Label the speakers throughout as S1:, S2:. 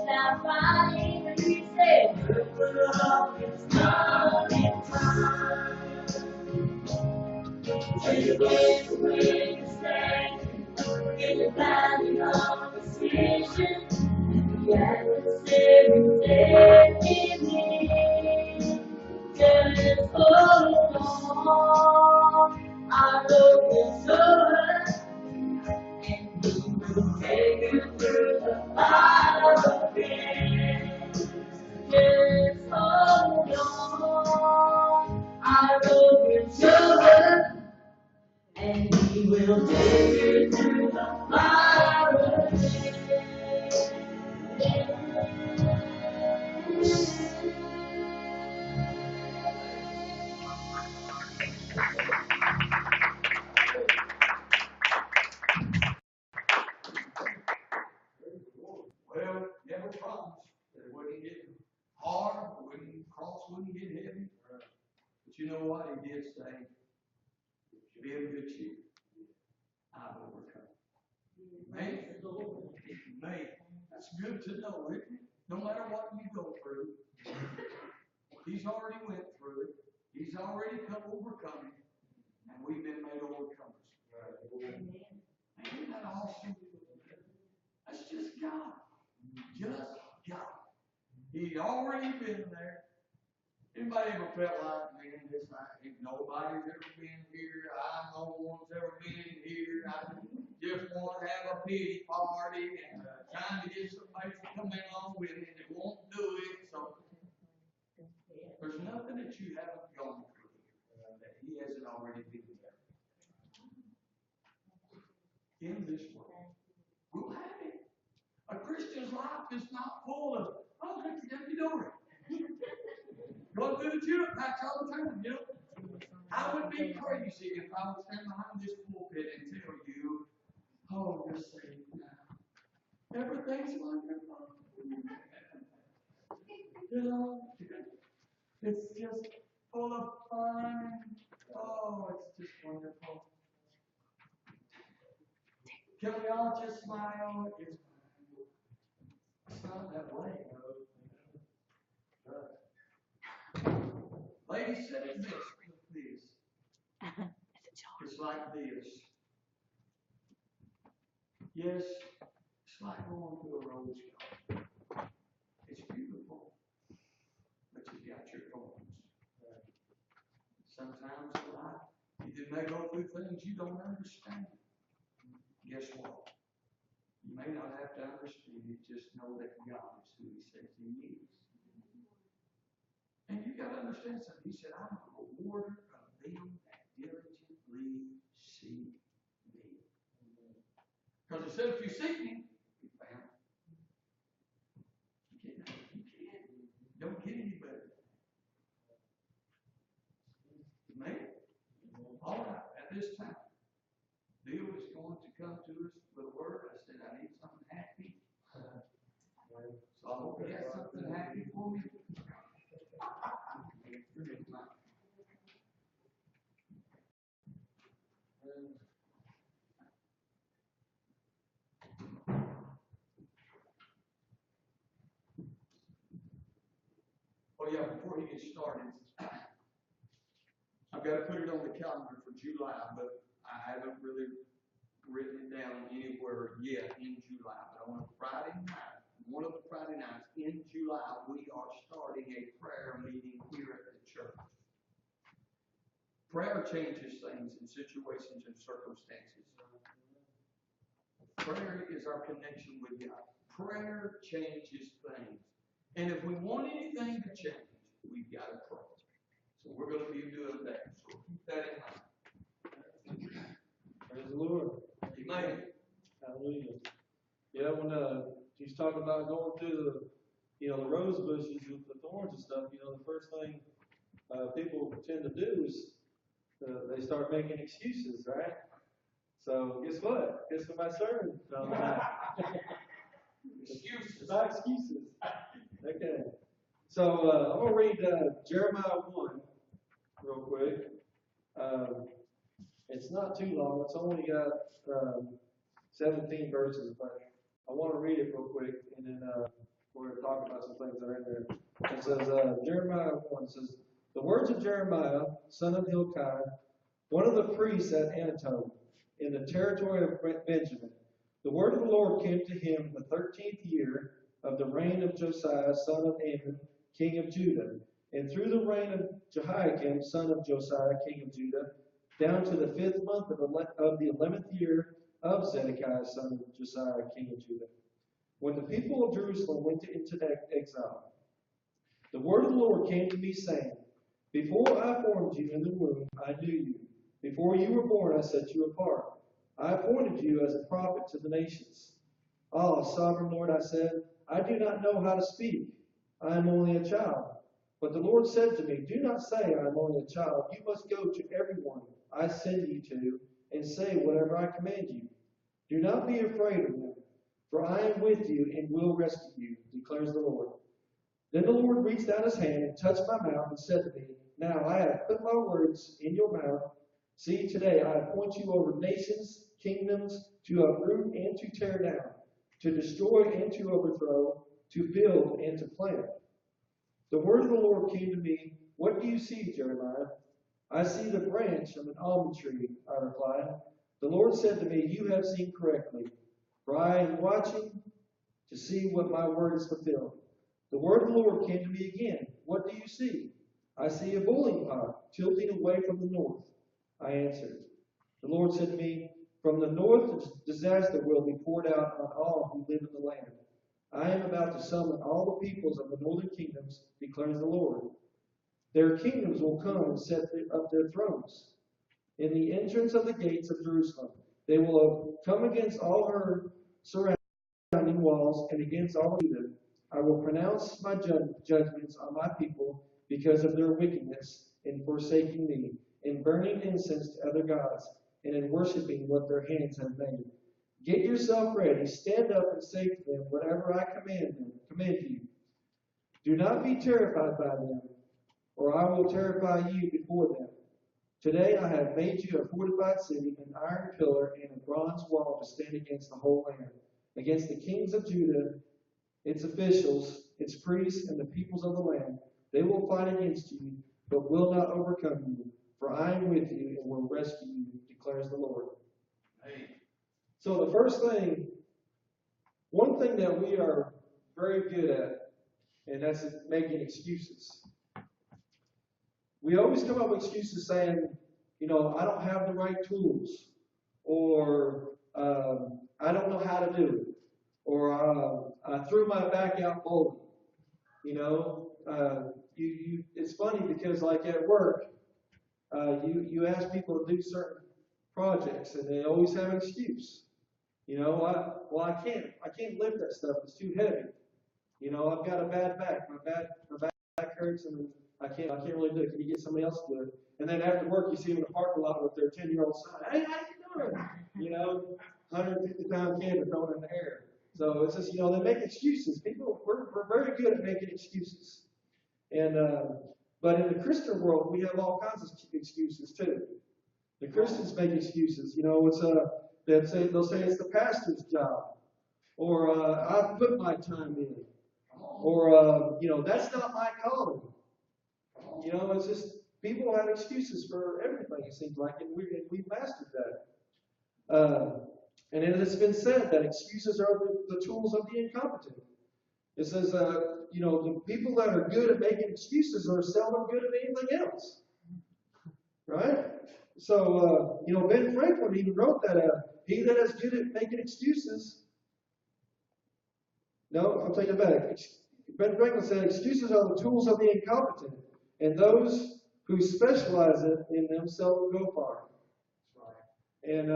S1: now finally he said, "Look up, it's coming time." Take it away the station in the valley of decision. The adversary taking me. Just hold on. Our road is short, and we will take you through the fire again. Just hold on. Our road is short, and we will take you through the fire again.
S2: Well, never promised that it wouldn't get hard, cross wouldn't get heavy. But you know what? He did say, be of good cheer. I've overcome. Man, that's good to know, isn't it? No matter what you go through, he's already went through it. He's already overcome it. And we've been made overcomers. Ain't that awesome? That's just God. Just God. He'd already been there. Anybody ever felt like, man, this like nobody's ever been here. I'm the only one's ever been here. I just want to have a pity party and trying to get somebody to come in along with me and they won't do it. So there's nothing that you haven't gone through that he hasn't already been there. In this world, we'll have it. A Christian's life is not full of, oh, look at the door. Go through the tulip patch all the time, you know. I would be crazy if I would stand behind this pulpit and tell you, oh, you're saved now. Everything's wonderful. You know, it's just full of fun. Oh, it's just wonderful. Can we all just smile? It's not that way. Ladies, said it this, please. It's like this. Yes, it's like going to a rose garden. It's beautiful, but you've got your thorns. Sometimes in life, you may go through things you don't understand. Guess what? You may not have to understand it, just know that God is who He says He is. And you got to understand something. He said, I'm a rewarder of them that diligently seek me. Because He said, if you seek me, you found. You can't. Don't get any better. Amen? All right, at this time, Bill is going to come to us with a word. I said, I need something happy. So I hope he has something happy for me. Oh yeah, before he gets started, I've got to put it on the calendar for July, but I haven't really written it down anywhere yet in July. But on a Friday night, one of the Friday nights in July, we are starting a prayer meeting here at the church. Prayer changes things in situations and circumstances. Prayer is our connection with God. Prayer changes things. And if we want anything to change, we've got to pray. So we're going to be doing that. So keep that in mind.
S3: Praise the Lord.
S2: Amen.
S3: Hallelujah. Yeah, when he's talking about going through the rose bushes with the thorns and stuff, the first thing people tend to do is they start making excuses, right? So guess what? Guess what my sermon on tonight?
S2: Excuses.
S3: Not excuses. Okay. So I'm going to read Jeremiah 1 real quick. It's not too long. It's only got 17 verses, but I want to read it real quick, and then we're to talk about some things that are in there. It says, Jeremiah 1 says, the words of Jeremiah, son of Hilkiah, one of the priests at Anatot, in the territory of Benjamin. The word of the Lord came to him the 13th year of the reign of Josiah, son of Amon, king of Judah, and through the reign of Jehoiakim, son of Josiah, king of Judah, down to the 5th month of the 11th year of Zedekiah, son of Josiah, king of Judah, when the people of Jerusalem went into exile. The word of the Lord came to me, saying, before I formed you in the womb, I knew you. Before you were born, I set you apart. I appointed you as a prophet to the nations. Ah, sovereign Lord, I said, I do not know how to speak. I am only a child. But the Lord said to me, do not say I am only a child. You must go to everyone I send you to and say whatever I command you. Do not be afraid of them, for I am with you and will rescue you, declares the Lord. Then the Lord reached out his hand and touched my mouth and said to me, now I have put my words in your mouth. See, today I appoint you over nations, kingdoms, to uproot and to tear down, to destroy and to overthrow, to build and to plant. The word of the Lord came to me, what do you see, Jeremiah? I see the branch of an almond tree, I replied. The Lord said to me, you have seen correctly, for I am watching to see what my word is fulfilled. The word of the Lord came to me again, what do you see? I see a boiling pot tilting away from the north. I answered. The Lord said to me, from the north disaster will be poured out on all who live in the land. I am about to summon all the peoples of the northern kingdoms, declares the Lord. Their kingdoms will come and set up their thrones in the entrance of the gates of Jerusalem. They will come against all her surrounding walls and against all Judah. I will pronounce my judgments on my people because of their wickedness in forsaking me, in burning incense to other gods, and in worshiping what their hands have made. Get yourself ready, stand up and say to them whatever I command you. Do not be terrified by them, or I will terrify you before them. Today I have made you a fortified city, an iron pillar, and a bronze wall to stand against the whole land, against the kings of Judah, its officials, its priests, and the peoples of the land. They will fight against you, but will not overcome you, for I am with you and will rescue you, declares the Lord.
S2: Hey.
S3: So the first thing, one thing that we are very good at, and that's making excuses. We always come up with excuses saying, I don't have the right tools, or I don't know how to do it, or I threw my back out bowling. It's funny because like at work, you ask people to do certain projects and they always have an excuse. I can't lift that stuff. It's too heavy. I've got a bad back. My back hurts and I can't really do it. Can you get somebody else to do it? And then after work, you see them in the parking lot with their 10-year-old son. Hey, how you doing? 150-pound kid thrown in the air. So it's just, they make excuses. People, we're very good at making excuses. And but in the Christian world, we have all kinds of excuses too. The Christians make excuses. They'll say it's the pastor's job, or I've put my time in, or that's not my calling. It's just people have excuses for everything. It seems like, and we've mastered that. And it has been said that excuses are the tools of the incompetent. It says, the people that are good at making excuses are seldom good at anything else. Right? So, Ben Franklin even wrote that, he that is good at making excuses. No, I'll take it back. Ben Franklin said, excuses are the tools of the incompetent, and those who specialize in them seldom go far. And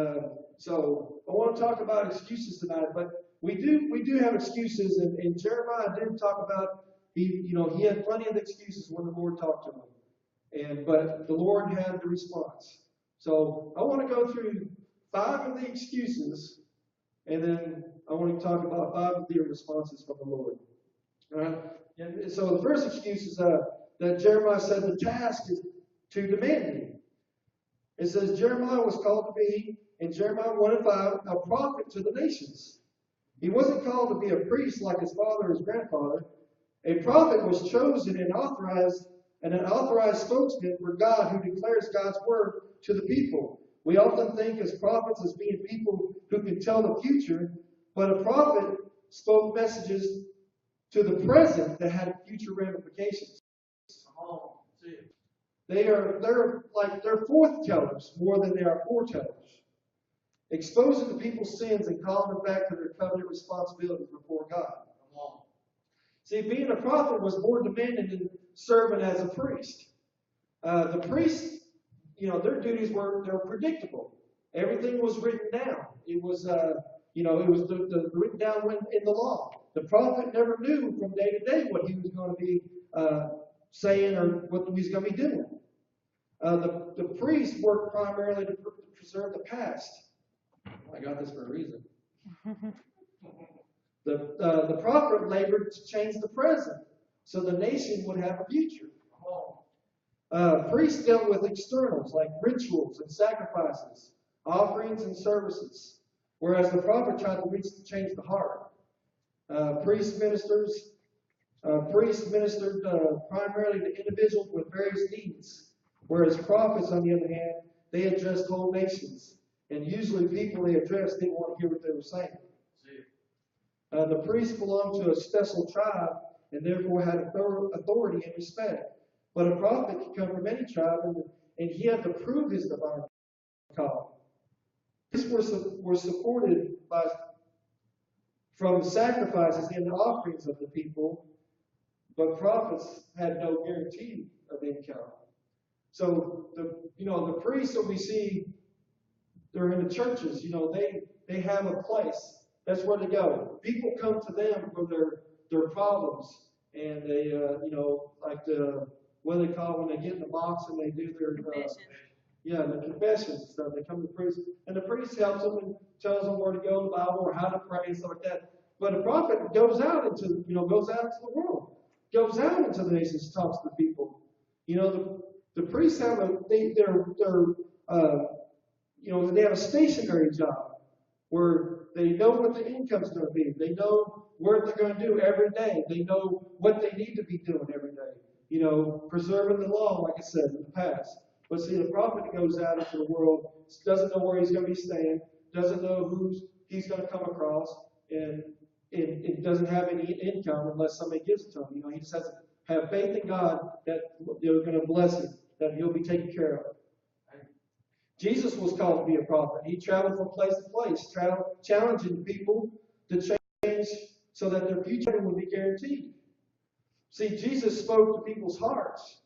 S3: so I want to talk about excuses tonight, but we do have excuses, and Jeremiah did talk about he had plenty of excuses when the Lord talked to him, but the Lord had the response. So I want to go through 5 of the excuses, and then I want to talk about 5 of the responses from the Lord. All right? And so the first excuse is that Jeremiah said the task is too demanding. It says Jeremiah was called to be, in Jeremiah 1:5, a prophet to the nations.
S4: He wasn't called to be a priest like his father or his grandfather. A prophet was chosen and an authorized spokesman for God who declares God's word to the people. We often think as prophets as being people who can tell the future, but a prophet spoke messages to the present that had future ramifications. They're forth tellers more than they are foretellers, exposing the people's sins and calling them back to their covenant responsibilities before God. See, being a prophet was more demanding than serving as a priest. The priests, their duties were predictable. Everything was written down. It was, the written down in the law. The prophet never knew from day to day what he was going to be saying or what he was going to be doing. The priest worked primarily to preserve the past. I got this for a reason. The prophet labored to change the present so the nation would have a future. Priests dealt with externals like rituals and sacrifices, offerings and services, whereas the prophet tried to change the heart. Priests ministered primarily to individuals with various needs, whereas prophets, on the other hand, they addressed whole nations. And usually people they addressed didn't want to hear what they were saying. The priests belonged to a special tribe and therefore had authority and respect. But a prophet could come from any tribe, and he had to prove his divine call. These were supported from sacrifices and the offerings of the people, but prophets had no guarantee of income. So the priests that we see, they're in the churches. They have a place. That's where they go. People come to them for their problems, and they what do they call when they get in the box and they do their the confessions and stuff. They come to the priest, and the priest helps them and tells them where to go in the Bible or how to pray and stuff like that. But a prophet goes out into the world, goes out into the nations, talks to the people. The priests have they have a stationary job where they know what the income's going to be. They know what they're going to do every day. They know what they need to be doing every day. Preserving the law, like I said in the past. But see, the prophet goes out into the world, doesn't know where he's going to be staying, doesn't know who he's going to come across, and it doesn't have any income unless somebody gives it to him. He just has to have faith in God that they're going to bless him, that he'll be taken care of. Jesus was called to be a prophet. He traveled from place to place, challenging people to change so that their future would be guaranteed. See, Jesus spoke to people's hearts,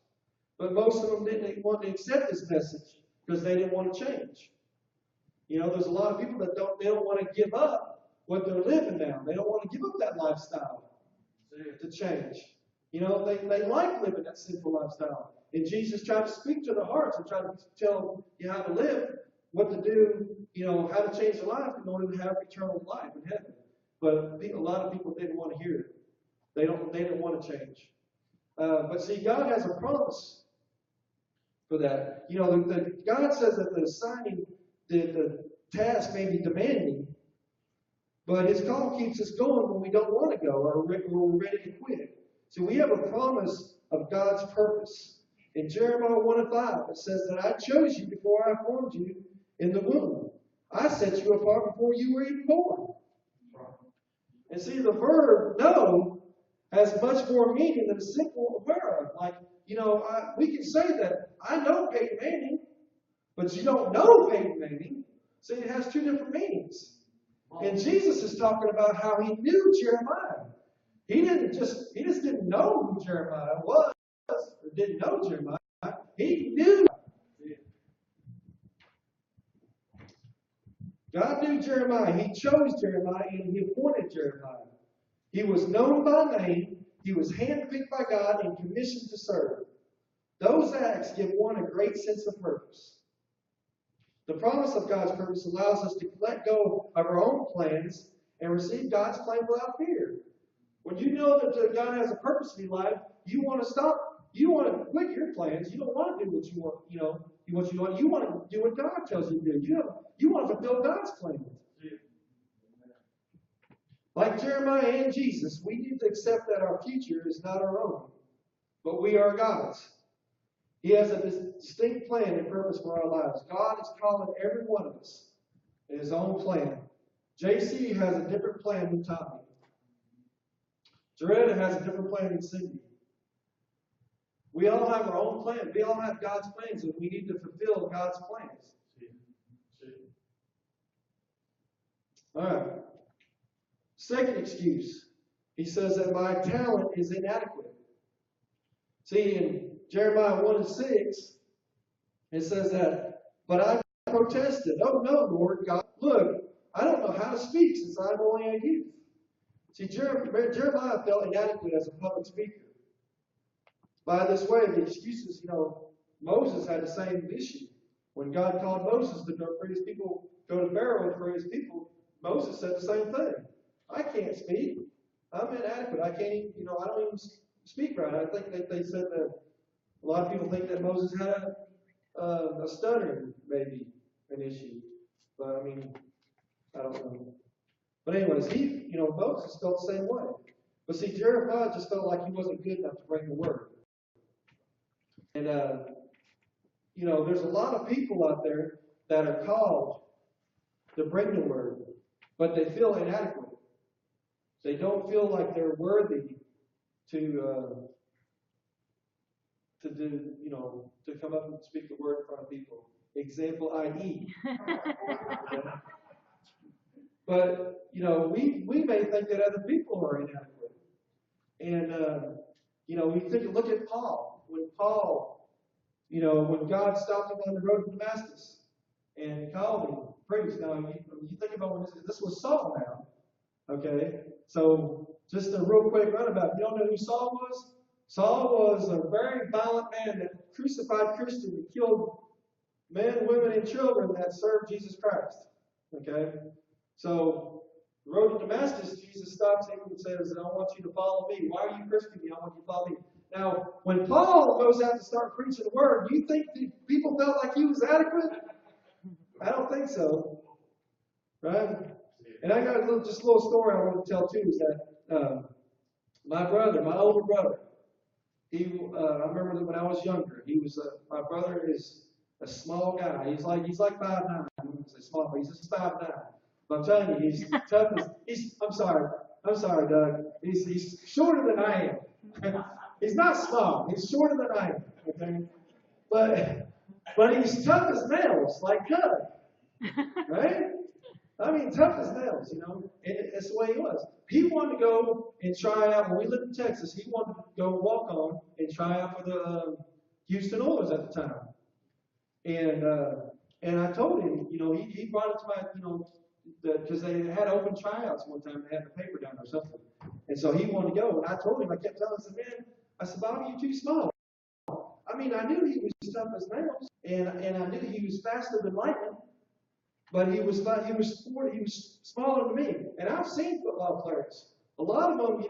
S4: but most of them didn't want to accept this message because they didn't want to change. There's a lot of people that don't want to give up what they're living now. They don't want to give up that lifestyle to change. They like living that sinful lifestyle. And Jesus tried to speak to their hearts and tried to tell you how to live, what to do, how to change their life in order to have eternal life in heaven. But a lot of people didn't want to hear it. They didn't want to change. But see, God has a promise for that. God says that the task may be demanding, but his call keeps us going when we don't want to go or we're ready to quit. So we have a promise of God's purpose. In Jeremiah 1:5, it says that I chose you before I formed you in the womb. I set you apart before you were even born. And see, the verb know has much more meaning than a simple aware of. Like, we can say that I know Peyton Manning, but you don't know Peyton Manning. See, it has two different meanings. And Jesus is talking about how he knew Jeremiah. He just didn't know who Jeremiah was, or didn't know Jeremiah. He knew. God knew Jeremiah. He chose Jeremiah and he appointed Jeremiah. He was known by name. He was handpicked by God and commissioned to serve. Those acts give one a great sense of purpose. The promise of God's purpose allows us to let go of our own plans and receive God's plan without fear. When you know that God has a purpose in your life, you want to stop. You want to quit your plans. You don't want to do what you want. You want to do what God tells you to do. You want to fulfill God's plan. Like Jeremiah and Jesus, we need to accept that our future is not our own, but we are God's. He has a distinct plan and purpose for our lives. God is calling every one of us in His own plan. JC has a different plan than Tommy. Jaretta has a different plan than Cindy. We all have our own plan. We all have God's plans, and we need to fulfill God's plans. All right. Second excuse. He says that my talent is inadequate. See, in Jeremiah 1:6, it says that, but I protested. Oh no, Lord God. Look, I don't know how to speak since I'm only a youth. See, Jeremiah felt inadequate as a public speaker. By this way, the excuses, Moses had the same issue. When God called Moses to go for his people, go to Pharaoh and for his people, Moses said the same thing. I can't speak. I'm inadequate. I can't even, I don't even speak right. I think that they said that a lot of people think that Moses had a stutter, maybe, an issue. But, I don't know. But anyways, Moses felt the same way. But see, Jeremiah just felt like he wasn't good enough to bring the word. And, there's a lot of people out there that are called to bring the word, but they feel inadequate. They don't feel like they're worthy to do, to come up and speak the word in front of people. Example, I.e. But, we may think that other people are inadequate. And, we look at Paul. When Paul, when God stopped him on the road to Damascus and called him, priest. Now, you think about when this was Saul now. Okay? So, just a real quick runabout. You don't know who Saul was? Saul was a very violent man that crucified Christians and killed men, women, and children that served Jesus Christ. Okay? So, the road to Damascus, Jesus stops him and says, I want you to follow me. Why are you persecuting me? I want you to follow me. Now, when Paul goes out to start preaching the word, do you think the people felt like he was adequate? I don't think so. Right? And I got a little story I want to tell too, is that my older brother, I remember that when I was younger, my brother is a small guy. He's like 5'9". I wouldn't say small, but he's just 5'9". But I'm telling you, he's tough as, I'm sorry, Doug. He's shorter than I am. He's not small. He's shorter than I am. Okay? But he's tough as nails, like Doug. Right? Tough as nails, It's the way he was. He wanted to go and try out, when we lived in Texas, he wanted to go walk on and try out for the Houston Oilers at the time. And I told him, he brought it to my, because they had open tryouts one time, they had the paper down or something. And so he wanted to go. And I told him, I kept telling him, I said, Bobby, you're too small. I knew he was tough as nails, and I knew he was faster than lightning. But he was smaller than me. And I've seen football players. A lot of them,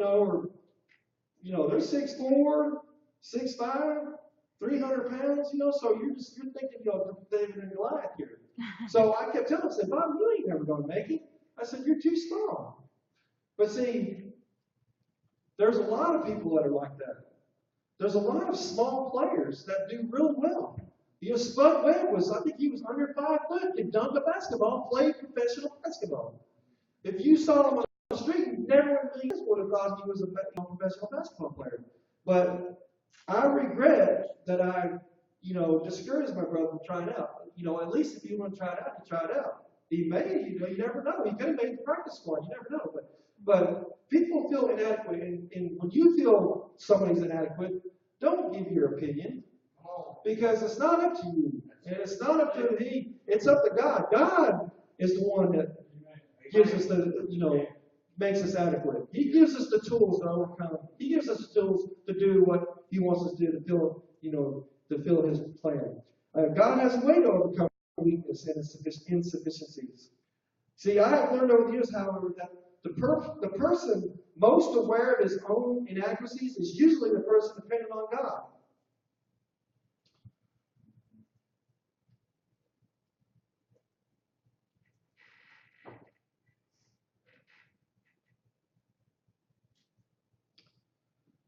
S4: they're 6'4", 6'5", 300 pounds, so you're thinking, David and Goliath here. So I kept telling him, I said, Bob, you ain't never going to make it. I said, you're too small. But see, there's a lot of people that are like that. There's a lot of small players that do real well. Spud Webb I think he was under 5 foot and dunked a basketball, played professional basketball. If you saw him on the street, you never would have thought he was a professional basketball player. But I regret that I, discouraged my brother from trying out. At least if you want to try it out, you try it out. He may, you never know. He could have made the practice squad. You never know. But people feel inadequate, and when you feel somebody's inadequate, don't give your opinion. Because it's not up to you. And it's not up to me. It's up to God. God is the one that gives us makes us adequate. He gives us the tools to overcome. He gives us the tools to do what He wants us to do to fill His plan. God has a way to overcome weakness and insufficiencies. See, I have learned over the years, however, that the person most aware of his own inadequacies is usually the person dependent on God.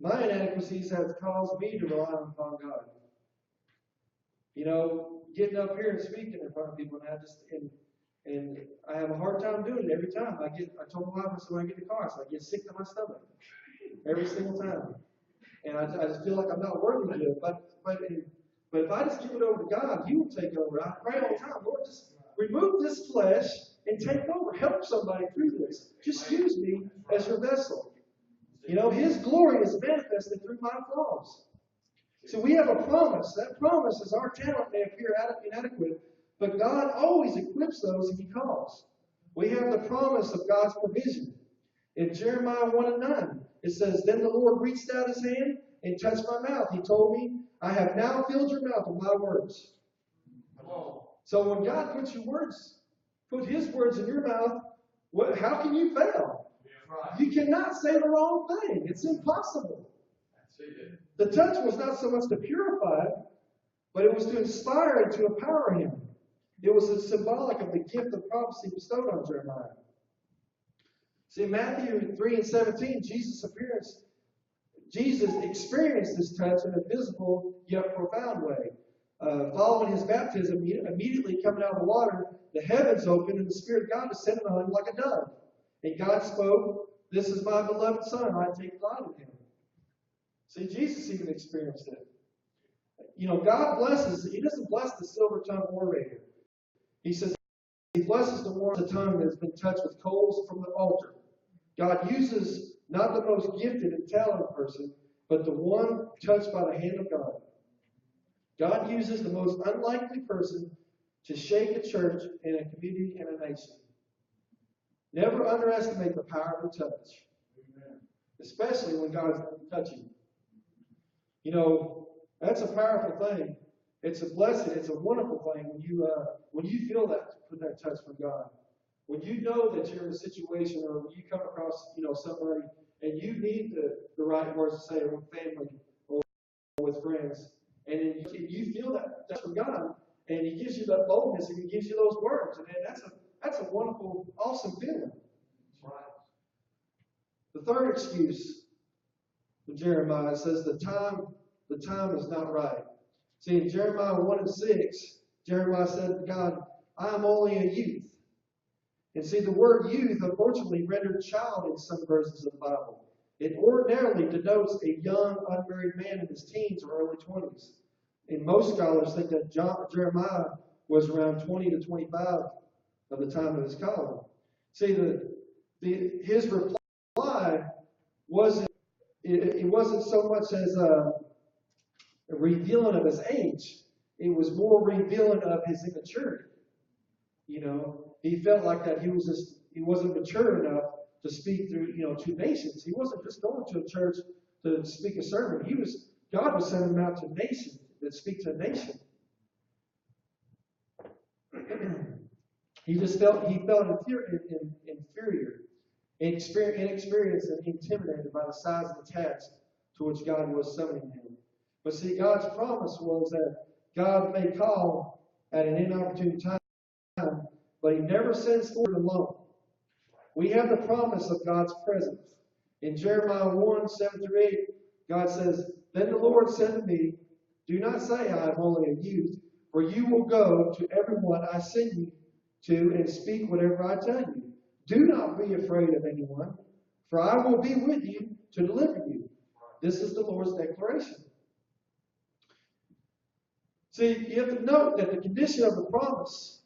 S4: My inadequacies have caused me to rely upon God. You know, getting up here and speaking in front of people, and I have a hard time doing it every time. I told my wife, I said, when I get in the car, I said, I get sick to my stomach every single time. And I just feel like I'm not worthy to do it. But if I just give it over to God, He will take over. I pray all the time, Lord, just remove this flesh and take over. Help somebody through this. Just use me as your vessel. You know, His glory is manifested through my flaws. So we have a promise. That promise is our talent may appear inadequate, but God always equips those He calls. We have the promise of God's provision. In Jeremiah 1:9, it says, Then the Lord reached out His hand and touched my mouth. He told me, I have now filled your mouth with my words. So when God put His words in your mouth, how can you fail? You cannot say the wrong thing. It's impossible. The touch was not so much to purify, but it was to inspire and to empower him. It was symbolic of the gift of prophecy bestowed on Jeremiah. See, in Matthew 3:17, Jesus experienced this touch in a visible yet profound way. Following his baptism, immediately coming out of the water, the heavens opened and the Spirit of God descended on him like a dove. And God spoke, This is my beloved Son, I take delight in him. See, Jesus even experienced it. You know, God blesses, He doesn't bless the silver-tongued orator. He says He blesses the one with the tongue that has been touched with coals from the altar. God uses not the most gifted and talented person, but the one touched by the hand of God. God uses the most unlikely person to shake a church and a community and a nation. Never underestimate the power of a touch, especially when God's touching you. You know, that's a powerful thing. It's a blessing. It's a wonderful thing when you feel that touch from God. When you know that you're in a situation, or when you come across somebody and you need the right words to say with family or with friends, and you feel that touch from God, and He gives you that boldness and He gives you those words, and that's a wonderful, awesome feeling. Right. The third excuse of Jeremiah says the time is not right. See, in Jeremiah 1:6, Jeremiah said to God, I am only a youth. And see, the word youth, unfortunately, rendered child in some versions of the Bible. It ordinarily denotes a young, unmarried man in his teens or early 20s. And most scholars think that Jeremiah was around 20 to 25 of the time of his calling. See, his reply wasn't so much as a revealing of his age. It was more revealing of his immaturity. You know, he felt like that he wasn't mature enough to speak through, to nations. He wasn't just going to a church to speak a sermon. God was sending him out to nations that speak to a nation. He felt inferior, inexperienced, and intimidated by the size of the task to which God was summoning him. But see, God's promise was that God may call at an inopportune time, but He never sends forth alone. We have the promise of God's presence. In Jeremiah 1:7-8, God says, Then the Lord said to me, Do not say I am only a youth, for you will go to everyone I send you to and speak whatever I tell you. Do not be afraid of anyone, for I will be with you to deliver you. This is the Lord's declaration. See, you have to note that the condition of the promise,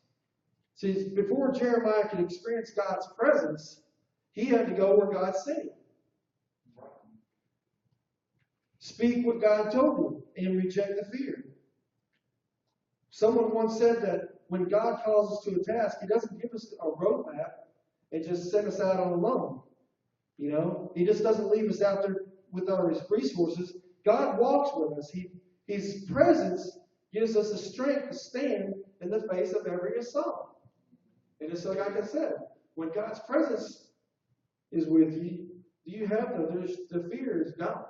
S4: before Jeremiah could experience God's presence, he had to go where God sent him. Speak what God told him and reject the fear. Someone once said that when God calls us to a task, He doesn't give us a roadmap and just send us out on a limb. He just doesn't leave us out there with our resources. God walks with us. His presence gives us the strength to stand in the face of every assault. And it's like I said, when God's presence is with you, the fear is gone.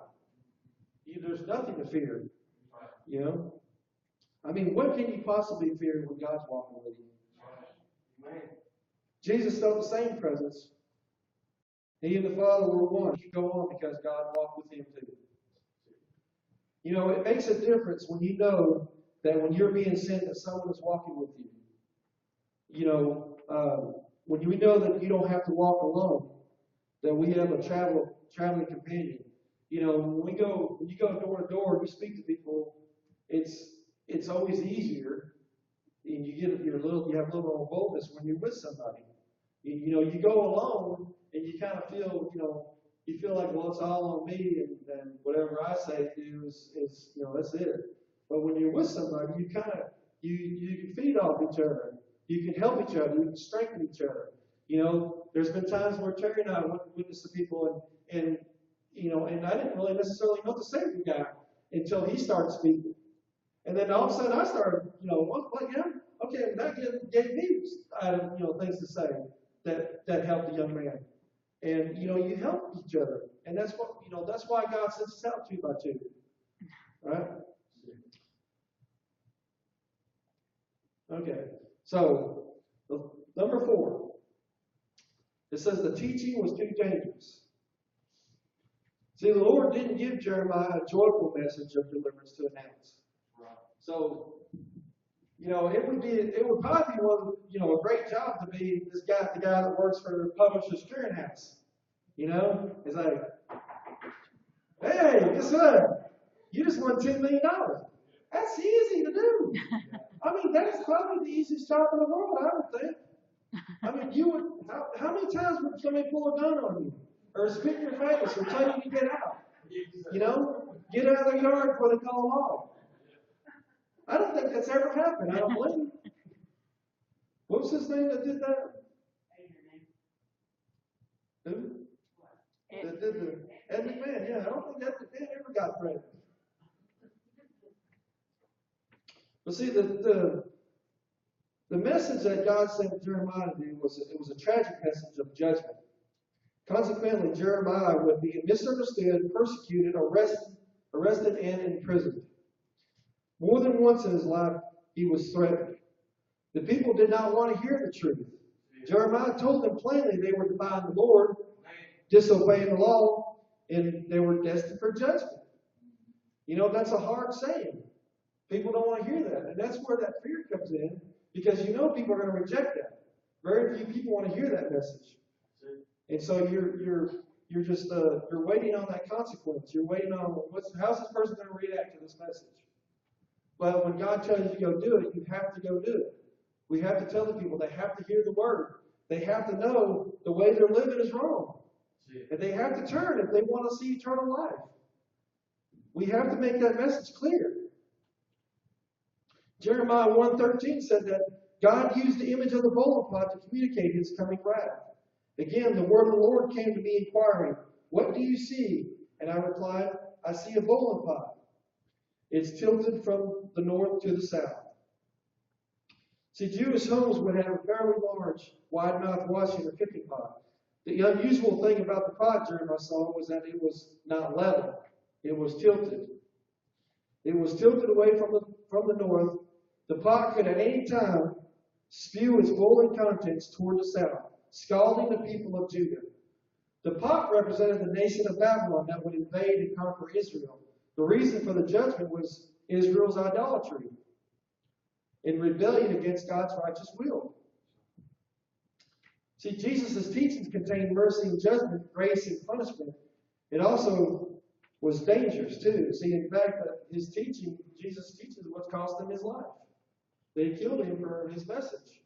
S4: There's nothing to fear. What can you possibly fear when God's walking with you? Right. Jesus felt the same presence. He and the Father were one. He could go on because God walked with him too. You know, it makes a difference when you know that when you're being sent, that someone is walking with you. You know, when you know that you don't have to walk alone, that we have a traveling companion. You know, when you go door to door, and you speak to people, it's always easier, and you have a little more boldness when you're with somebody. You know, you go alone, and you kind of feel, you feel like, well, it's all on me, and whatever I say is that's it. But when you're with somebody, you kind of you can feed off each other. You can help each other. You can strengthen each other. You know, there's been times where Terry and I went to witness to people, and I didn't really necessarily know what to say to the guy until he started speaking. And then all of a sudden I started, okay, and that gave me things to say that helped the young man. And you help each other, and that's why God sends us out 2 by 2, right? Okay, so number 4. It says the teaching was too dangerous. See, the Lord didn't give Jeremiah a joyful message of deliverance to announce. Right. So, it would probably be a great job to be the guy that works for the Publishers Clearinghouse. It's like, hey, guess what? You just won $10 million. That's easy to do. I mean, that is probably the easiest job in the world, I would think. I mean, how many times would somebody pull a gun on you? Or spit in your face or tell you to get out? Get out of the yard before they call law. I don't think that's ever happened. I don't believe it. What was his name that did that? Who? That did the Ed McMahon. Yeah, I don't think Ed McMahon ever got pregnant. But see, the message that God sent Jeremiah to do was a tragic message of judgment. Consequently, Jeremiah would be misunderstood, persecuted, arrested, and imprisoned. More than once in his life, he was threatened. The people did not want to hear the truth. Jeremiah told them plainly they were defying the Lord, disobeying the law, and they were destined for judgment. That's a hard saying. People don't want to hear that, and that's where that fear comes in, because people are going to reject that. Very few people want to hear that message. And so you're just you're waiting on that consequence. You're waiting on how's this person going to react to this message. But when God tells you to go do it, you have to go do it. We have to tell the people they have to hear the word. They have to know the way they're living is wrong, and they have to turn if they want to see eternal life. We have to make that message clear. Jeremiah 1:13 said that God used the image of the bowling pot to communicate His coming wrath. Again, the word of the Lord came to me inquiring, "What do you see?" And I replied, "I see a bowling pot. It's tilted from the north to the south." See, Jewish homes would have a fairly large, wide-mouthed washing or cooking pot. The unusual thing about the pot Jeremiah saw was that it was not level. It was tilted. It was tilted away from the north. The pot could at any time spew its boiling contents toward the south, scalding the people of Judah. The pot represented the nation of Babylon that would invade and conquer Israel. The reason for the judgment was Israel's idolatry in rebellion against God's righteous will. See, Jesus' teachings contained mercy and judgment, grace and punishment. It also was dangerous too. See, in fact, Jesus' teachings what cost him his life. They killed him for his message.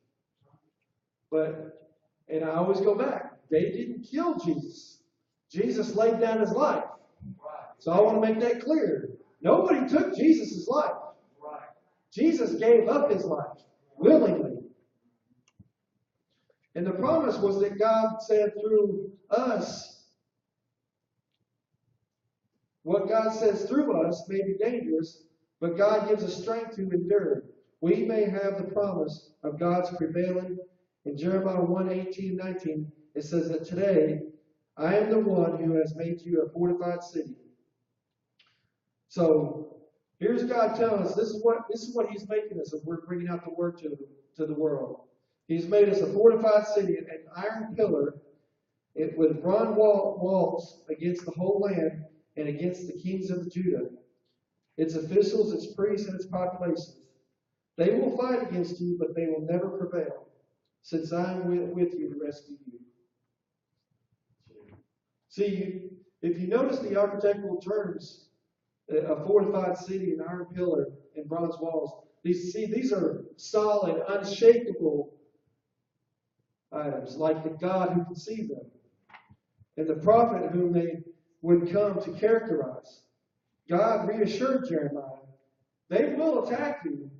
S4: And I always go back, they didn't kill Jesus. Jesus laid down his life. So I want to make that clear. Nobody took Jesus' life. Jesus gave up his life willingly. And the promise was that God said through us, what God says through us may be dangerous, but God gives us strength to endure. We may have the promise of God's prevailing. In Jeremiah 1:18-19, it says that today, I am the one who has made you a fortified city. So here's God telling us this is what He's making us as we're bringing out the word to the world. He's made us a fortified city, an iron pillar, with bronze walls against the whole land and against the kings of Judah. its officials, its priests, and its populations. They will fight against you, but they will never prevail, since I am with you to rescue you. See, if you notice the architectural terms, a fortified city, an iron pillar, and bronze walls, these are solid, unshakable items, like the God who can see them, and the prophet whom they would come to characterize. God reassured Jeremiah, they will attack you,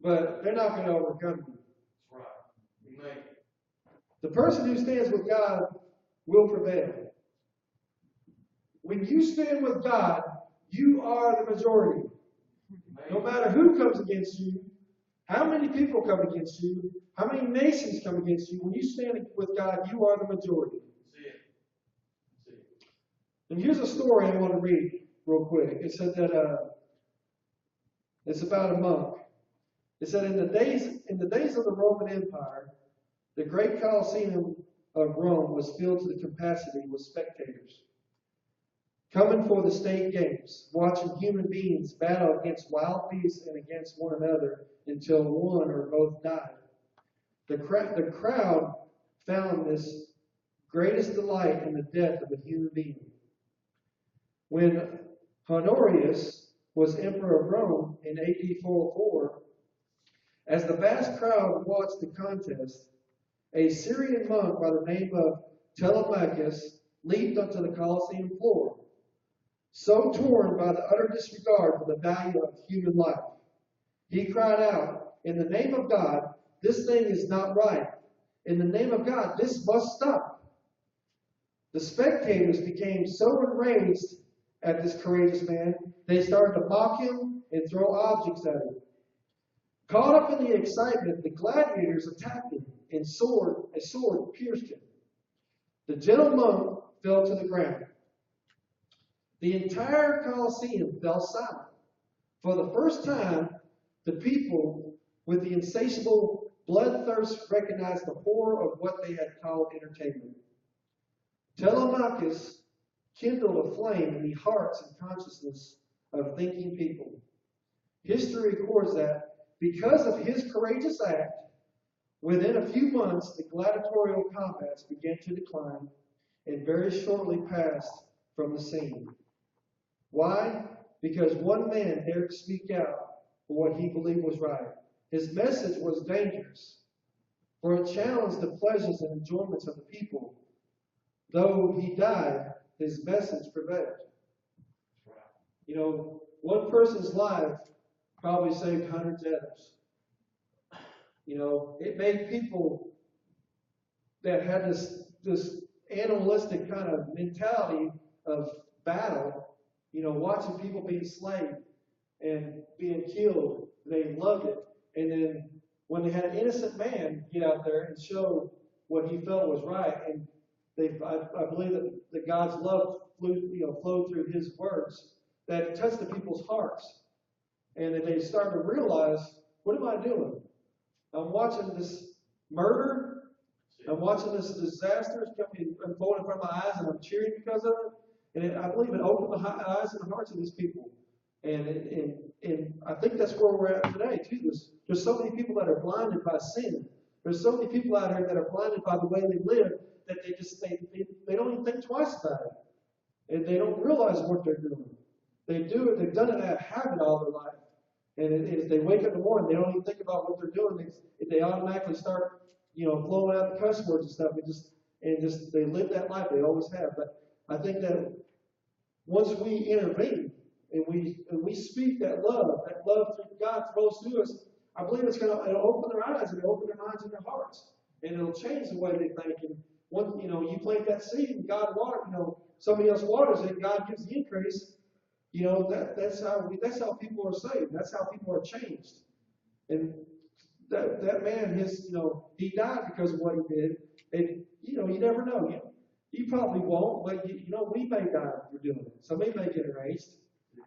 S4: but they're not going to overcome you.
S2: That's right. Amen.
S4: The person who stands with God will prevail. When you stand with God, you are the majority. No matter who comes against you, how many people come against you, how many nations come against you, when you stand with God, you are the majority.
S2: That's it. That's it.
S4: And here's a story I want to read real quick. It said that it's about a monk. It said in the days of the Roman Empire, the great Colosseum of Rome was filled to the capacity with spectators, coming for the state games, watching human beings battle against wild beasts and against one another until one or both died. The crowd found this greatest delight in the death of a human being. When Honorius was emperor of Rome in AD 404, as the vast crowd watched the contest, a Syrian monk by the name of Telemachus leaped onto the Colosseum floor, so torn by the utter disregard for the value of human life. He cried out, "In the name of God, this thing is not right. In the name of God, this must stop." The spectators became so enraged at this courageous man, they started to mock him and throw objects at him. Caught up in the excitement, the gladiators attacked him, and a sword pierced him. The gentle monk fell to the ground. The entire Colosseum fell silent. For the first time, the people with the insatiable bloodthirst recognized the horror of what they had called entertainment. Telemachus kindled a flame in the hearts and consciousness of thinking people. History records that because of his courageous act, within a few months the gladiatorial combats began to decline and very shortly passed from the scene. Why? Because one man dared to speak out for what he believed was right. His message was dangerous, for it challenged the pleasures and enjoyments of the people. Though he died, his message prevailed. You know, one person's life probably saved hundreds of others. You know, it made people that had this animalistic kind of mentality of battle, you know, watching people being enslaved and being killed, they loved it. And then when they had an innocent man get out there and show what he felt was right, and I believe that God's love flowed through his words, that touched the people's hearts. And then they started to realize, what am I doing? I'm watching this murder. I'm watching this disaster unfold in front of my eyes, and I'm cheering because of it. And I believe it opened the eyes and the hearts of these people. And I think that's where we're at today, too. There's so many people that are blinded by sin. There's so many people out here that are blinded by the way they live that they don't even think twice about it. And they don't realize what they're doing. They do it. They've done it out of habit all their life. And if they wake up in the morning, they don't even think about what they're doing. They automatically start, blowing out the cuss words and stuff, and they live that life. They always have. But I think that once we intervene and we speak that love through God flows through us, I believe it'll open their eyes and it'll open their minds and their hearts, and it'll change the way they think. And once you plant that seed and God somebody else waters it, God gives the increase. That's how people are saved. That's how people are changed. And that man, he died because of what he did. And you never know. You probably won't, but we may die for doing it. Somebody may get erased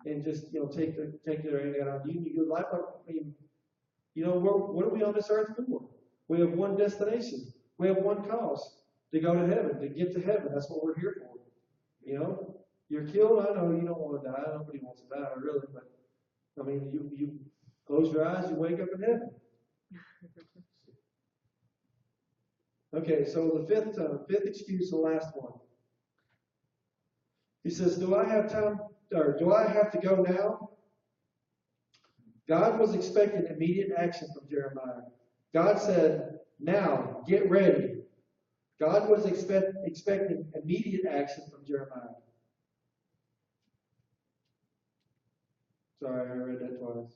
S4: and just take their hand out on you. And you go life. What are we on this earth for? We have one destination. We have one cause: to go to heaven, to get to heaven. That's what we're here for. You're killed. I know you don't want to die. Nobody wants to die, really. But I mean, you close your eyes, you wake up in heaven. Okay, so the fifth excuse, the last one. He says, do I have time, or do I have to go now? God was expecting immediate action from Jeremiah. God said, now, get ready. God was expecting immediate action from Jeremiah. Sorry, I read that twice.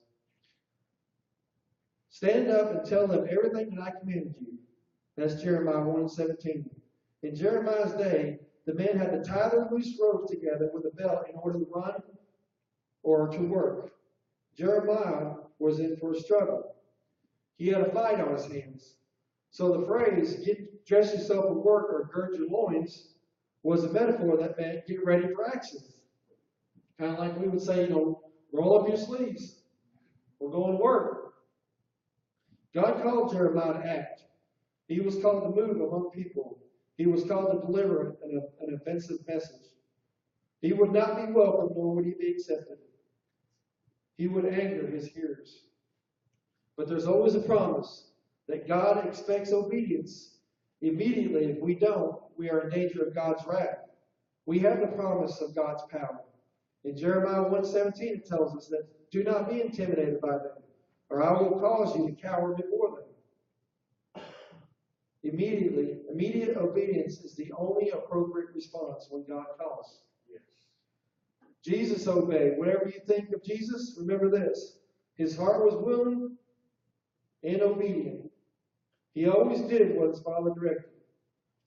S4: Stand up and tell them everything that I commanded you. That's Jeremiah 1:17. In Jeremiah's day, the men had to tie their loose robes together with a belt in order to run or to work. Jeremiah was in for a struggle. He had a fight on his hands. So the phrase, dress yourself for work or gird your loins, was a metaphor that meant get ready for action. Kind of like we would say, roll up your sleeves. We're going to work. God called Jeremiah to act. He was called to move among people. He was called to deliver an offensive message. He would not be welcomed, nor would he be accepted. He would anger his hearers. But there's always a promise that God expects obedience. Immediately, if we don't, we are in danger of God's wrath. We have the promise of God's power. In Jeremiah 1:17, it tells us that do not be intimidated by them, or I will cause you to cower before them. Immediate obedience is the only appropriate response when God calls.
S2: Yes.
S4: Jesus obeyed. Whenever you think of Jesus, remember this. His heart was willing and obedient. He always did what his Father directed.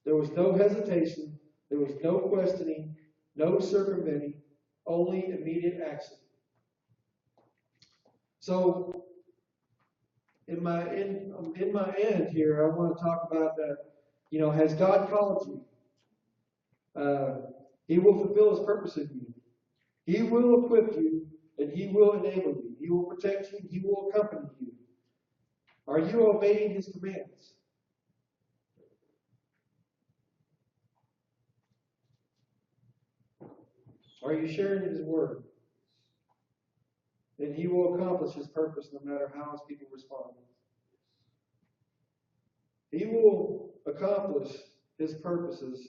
S4: There was no hesitation. There was no questioning, no circumventing, only immediate action. So, in my end here, I want to talk about that. Has God called you? He will fulfill his purpose in you. He will equip you, and he will enable you. He will protect you. He will accompany you. Are you obeying his commands? Are you sharing his word? And he will accomplish his purpose no matter how his people respond. He will accomplish his purposes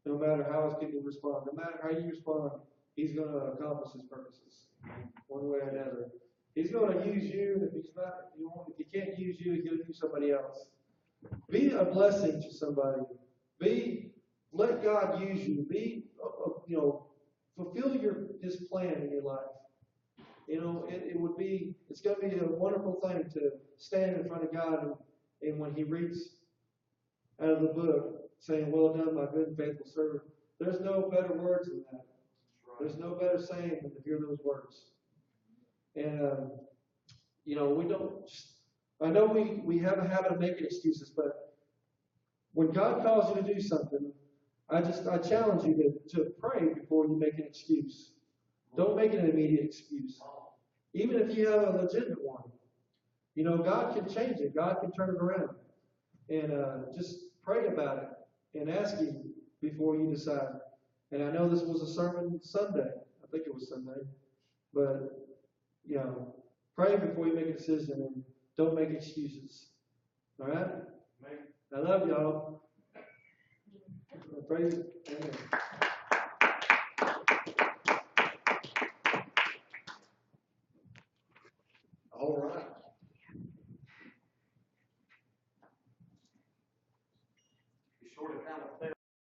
S4: no matter how his people respond. No matter how you respond, he's going to accomplish his purposes one way or another. He's going to use you, and if he can't use you, he'll use somebody else. Be a blessing to somebody. Let God use you. Fulfill his plan in your life. It's going to be a wonderful thing to stand in front of God and when he reads out of the book saying, well done, my good and faithful servant. There's no better words than that. There's no better saying than to hear those words. And, I know we have a habit of making excuses, but when God calls you to do something, I challenge you to pray before you make an excuse. Don't make an immediate excuse. Even if you have a legitimate one. God can change it. God can turn it around. And just pray about it and ask him before you decide. And I know this was a sermon Sunday. I think it was Sunday. But, pray before you make a decision and don't make excuses. All right? I love y'all. Praise. Amen.
S2: All right. Be sure to kind of